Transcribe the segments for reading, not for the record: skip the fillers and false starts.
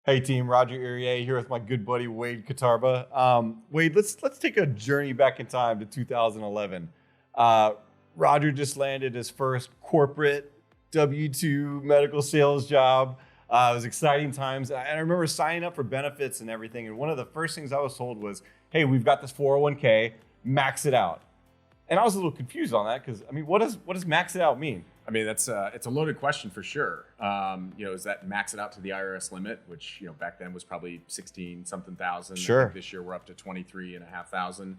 Hey team, Roger Irie here with my good buddy Wade Kotarba. Wade, let's take a journey back in time to 2011. Roger just landed his first corporate W-2 medical sales job. It was exciting times. And I remember signing up for benefits and everything. And one of the first things I was told was, hey, we've got this 401k, max it out. And I was a little confused on that because, I mean, what does max it out mean? I mean, it's a loaded question for sure. Is that max it out to the IRS limit, which, back then was probably 16 something thousand. Sure. I think this year we're up to 23,500.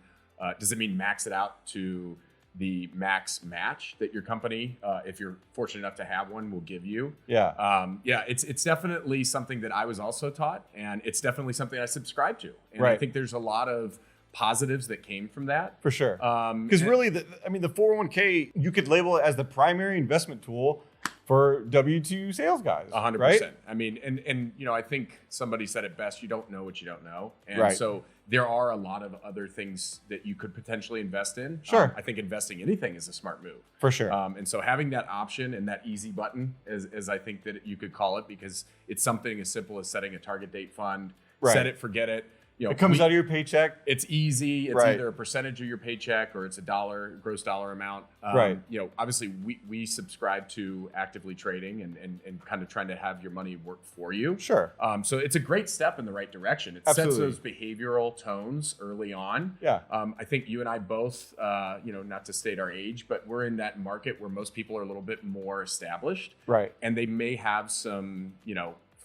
Does it mean max it out to the max match that your company, if you're fortunate enough to have one, will give you? Yeah. It's definitely something that I was also taught, and it's definitely something I subscribe to. And Right. I think there's a lot of positives that came from that. For sure. Because really, the 401k, you could label it as the primary investment tool for W-2 sales guys. 100%. Right? I mean, and I think somebody said it best, you don't know what you don't know. And Right. so there are a lot of other things that you could potentially invest in. Sure. I think investing anything is a smart move. For sure. And so having that option and that easy button, as I think that you could call it, because it's something as simple as setting a target date fund, Right. set it, forget it. It comes out of your paycheck. It's easy. It's Right. either a percentage of your paycheck or it's a gross dollar amount. Right. Obviously we subscribe to actively trading and kind of trying to have your money work for you. Sure. So it's a great step in the right direction. It Absolutely. sets those behavioral tones early on. Yeah. I think you and I both, not to state our age, but we're in that market where most people are a little bit more established. Right. And they may have some,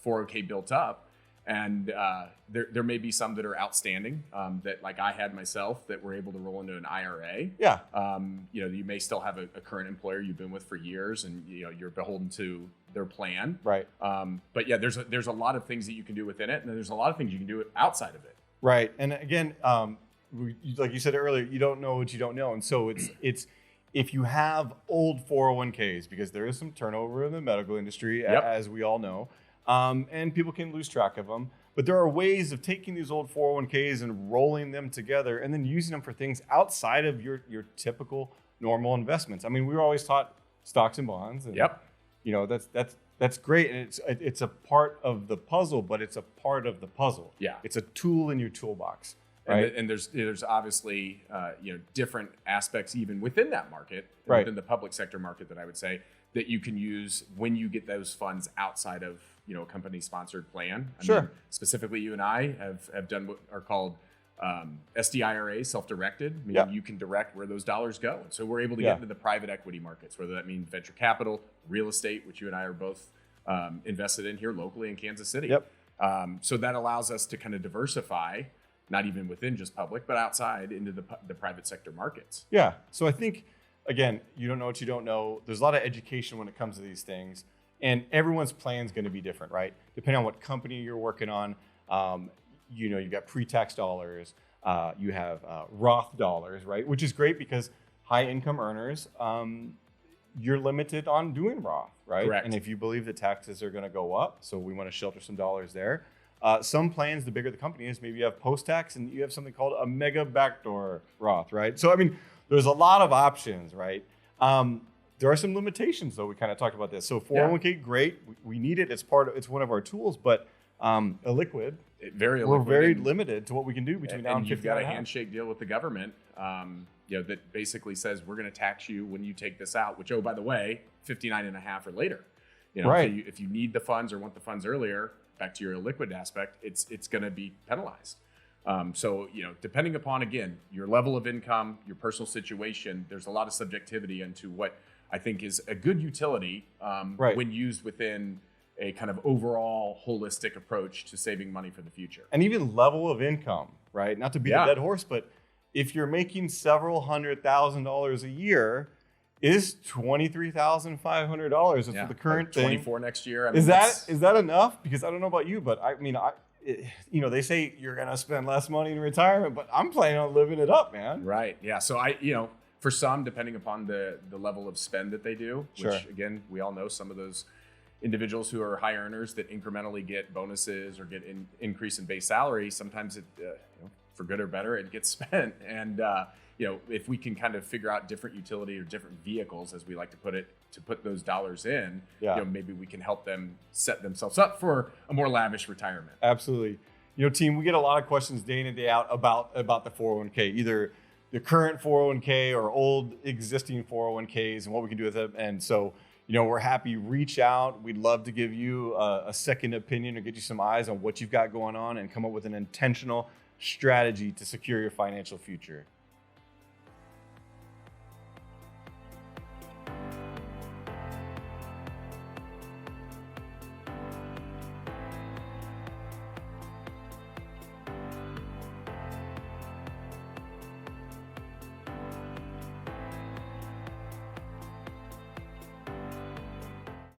401k built up. And there may be some that are outstanding that, like I had myself, that were able to roll into an IRA. Yeah. You may still have a current employer you've been with for years, and you're beholden to their plan. Right. But yeah, there's a lot of things that you can do within it, and then there's a lot of things you can do outside of it. Right. And again, like you said earlier, you don't know what you don't know, and so it's if you have old 401ks, because there is some turnover in the medical industry, Yep. as we all know. And people can lose track of them. But there are ways of taking these old 401ks and rolling them together and then using them for things outside of your typical normal investments. I mean, we were always taught stocks and bonds. And, Yep. That's great. And it's a part of the puzzle, but it's a part of the puzzle. Yeah. It's a tool in your toolbox. Right. And there's obviously different aspects even within that market, Right. within the public sector market, that I would say that you can use when you get those funds outside of a company sponsored plan. I Sure. mean, specifically, you and I have done what are called SDIRAs, self-directed, meaning Yeah. you can direct where those dollars go. And so we're able to Yeah. get into the private equity markets, whether that means venture capital, real estate, which you and I are both invested in here locally in Kansas City. Yep. So that allows us to kind of diversify, not even within just public, but outside into the private sector markets. Yeah. So I think, again, you don't know what you don't know. There's a lot of education when it comes to these things. And everyone's plan is going to be different, right? Depending on what company you're working on. You've got pre-tax dollars. You have Roth dollars, right? Which is great because high income earners, you're limited on doing Roth, right? Correct. And if you believe that taxes are going to go up, so we want to shelter some dollars there. Some plans, the bigger the company is, maybe you have post-tax and you have something called a mega backdoor Roth, right? So, I mean, there's a lot of options, right? There are some limitations, though. We kind of talked about this. So 401k, great. We need it. It's one of our tools, but illiquid. We're very limited to what we can do between now and 50. You've got a handshake deal with the government, that basically says we're going to tax you when you take this out. Which, oh, by the way, 59.5 or later. Right. If you need the funds or want the funds earlier, back to your illiquid aspect, it's going to be penalized. So, depending upon, again, your level of income, your personal situation, there's a lot of subjectivity into what I think is a good utility Right. when used within a kind of overall holistic approach to saving money for the future. And even level of income, right? Not to beat a dead horse, but if you're making several $100,000 a year, is $23,500 for the current thing. 24 next year. I mean, Is that enough? Because I don't know about you, but I mean, they say you're going to spend less money in retirement, but I'm planning on living it up, man. Right. Yeah. So for some, depending upon the level of spend that they do, which Sure. again, we all know some of those individuals who are high earners that incrementally get bonuses or get increase in base salary, sometimes for good or better, it gets spent. And if we can kind of figure out different utility or different vehicles, as we like to put it, to put those dollars in, maybe we can help them set themselves up for a more lavish retirement. Absolutely. Team, we get a lot of questions day in and day out about the 401k, either the current 401k or old existing 401ks and what we can do with them. And so, we're happy. Reach out. We'd love to give you a second opinion or get you some eyes on what you've got going on and come up with an intentional strategy to secure your financial future.